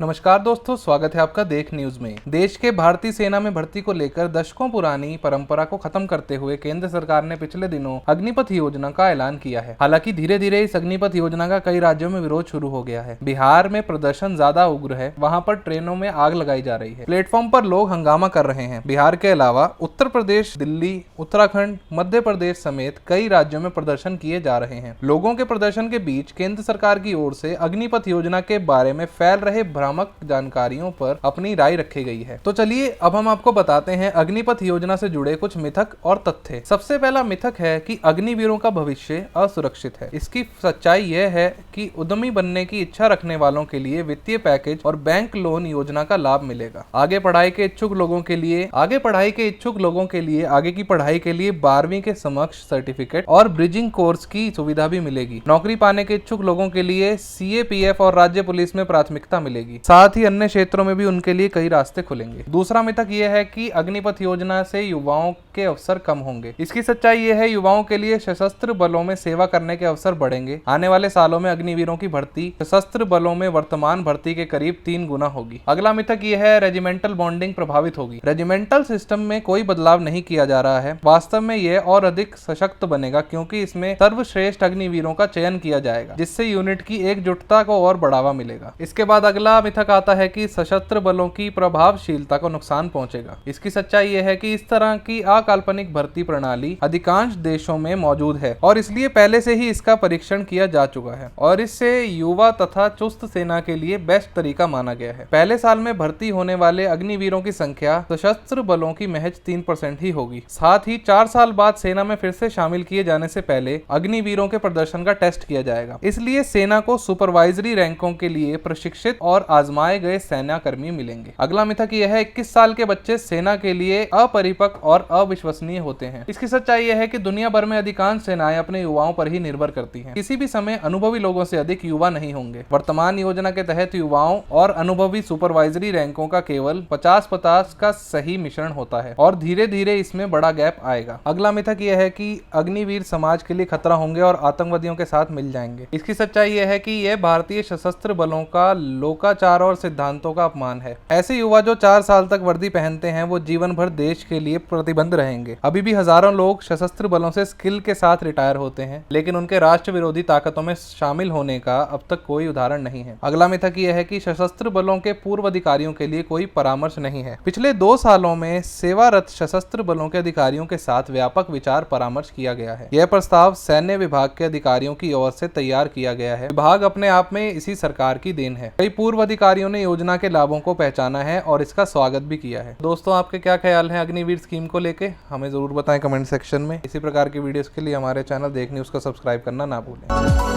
नमस्कार दोस्तों, स्वागत है आपका देख न्यूज में। देश के भारतीय सेना में भर्ती को लेकर दशकों पुरानी परंपरा को खत्म करते हुए केंद्र सरकार ने पिछले दिनों अग्निपथ योजना का ऐलान किया है। हालांकि धीरे धीरे इस अग्निपथ योजना का कई राज्यों में विरोध शुरू हो गया है। बिहार में प्रदर्शन ज्यादा उग्र है, वहाँ पर ट्रेनों में आग लगाई जा रही है, प्लेटफॉर्म पर लोग हंगामा कर रहे हैं। बिहार के अलावा उत्तर प्रदेश, दिल्ली, उत्तराखंड, मध्य प्रदेश समेत कई राज्यों में प्रदर्शन किए जा रहे हैं। लोगों के प्रदर्शन के बीच केंद्र सरकार की ओर से अग्निपथ योजना के बारे में फैल रहे भ्रामक जानकारियों पर अपनी राय रखी गई है। तो चलिए अब हम आपको बताते हैं अग्निपथ योजना से जुड़े कुछ मिथक और तथ्य। सबसे पहला मिथक है कि अग्निवीरों का भविष्य असुरक्षित है। इसकी सच्चाई यह है कि उद्यमी बनने की इच्छा रखने वालों के लिए वित्तीय पैकेज और बैंक लोन योजना का लाभ मिलेगा। आगे पढ़ाई के इच्छुक लोगों के लिए आगे की पढ़ाई के लिए 12वीं के समक्ष सर्टिफिकेट और ब्रिजिंग कोर्स की सुविधा भी मिलेगी। नौकरी पाने के इच्छुक लोगों के लिए CAPF और राज्य पुलिस में प्राथमिकता मिलेगी। साथ ही अन्य क्षेत्रों में भी उनके लिए कई रास्ते खुलेंगे। दूसरा मिथक यह है कि अग्निपथ योजना से युवाओं के अवसर कम होंगे। इसकी सच्चाई यह है, युवाओं के लिए सशस्त्र बलों में सेवा करने के अवसर बढ़ेंगे। आने वाले सालों में अग्निवीरों की भर्ती सशस्त्र बलों में वर्तमान भर्ती के करीब 3 गुना होगी। अगला मिथक यह है, रेजिमेंटल बॉन्डिंग प्रभावित होगी। रेजिमेंटल सिस्टम में कोई बदलाव नहीं किया जा रहा है। वास्तव में यह और अधिक सशक्त बनेगा, क्योंकि इसमें सर्वश्रेष्ठ अग्निवीरों का चयन किया जाएगा, जिससे यूनिट की एकजुटता को और बढ़ावा मिलेगा। इसके बाद अगला मिथक आता है कि सशस्त्र बलों की प्रभावशीलता को नुकसान पहुंचेगा। इसकी सच्चाई यह है कि इस तरह की अकाल्पनिक भर्ती प्रणाली अधिकांश देशों में मौजूद है और इसलिए पहले से ही इसका परीक्षण किया जा चुका है और इससे युवा तथा चुस्त सेना के लिए बेस्ट तरीका माना गया है। पहले साल में भर्ती होने वाले अग्निवीरों की संख्या सशस्त्र बलों की महज 3% ही होगी। साथ ही 4 साल बाद सेना में फिर से शामिल किए जाने से पहले अग्निवीरों के प्रदर्शन का टेस्ट किया जाएगा। इसलिए सेना को सुपरवाइजरी रैंकों के लिए प्रशिक्षित और आजमाए गए सेना कर्मी मिलेंगे। अगला मिथक यह है, 21 साल के बच्चे सेना के लिए अपरिपक्व और अविश्वसनीय होते हैं। इसकी सच्चाई यह है कि दुनिया भर में अधिकांश सेनाएं अपने युवाओं पर ही निर्भर करती हैं। किसी भी समय अनुभवी लोगों से अधिक युवा नहीं होंगे। वर्तमान योजना के तहत युवाओं और अनुभवी सुपरवाइजरी रैंकों का केवल 50-50 का सही मिश्रण होता है और धीरे धीरे इसमें बड़ा गैप आएगा। अगला मिथक यह है कि अग्निवीर समाज के लिए खतरा होंगे और आतंकवादियों के साथ मिल जाएंगे। इसकी सच्चाई यह है कि यह भारतीय सशस्त्र बलों का लोकाचार और सिद्धांतों का अपमान है। ऐसे युवा जो 4 साल तक वर्दी पहनते हैं वो जीवन भर देश के लिए प्रतिबद्ध रहेंगे। अभी भी हजारों लोग सशस्त्र बलों से स्किल के साथ रिटायर होते हैं, लेकिन उनके राष्ट्र विरोधी ताकतों में शामिल होने का अब तक कोई उदाहरण नहीं है। अगला मिथक यह है कि सशस्त्र बलों के पूर्व अधिकारियों के लिए कोई परामर्श नहीं है। पिछले 2 सालों में सेवारत सशस्त्र बलों के अधिकारियों के साथ व्यापक विचार परामर्श किया गया है। यह प्रस्ताव सैन्य विभाग के अधिकारियों की ओर से तैयार किया गया है। विभाग अपने आप में इसी सरकार की देन है। कई पूर्व अधिकारियों ने योजना के लाभों को पहचाना है और इसका स्वागत भी किया है। दोस्तों, आपके क्या ख्याल हैं अग्निवीर स्कीम को लेके? हमें जरूर बताएं कमेंट सेक्शन में। इसी प्रकार की वीडियोस के लिए हमारे चैनल देख न्यूज को सब्सक्राइब करना ना भूलें।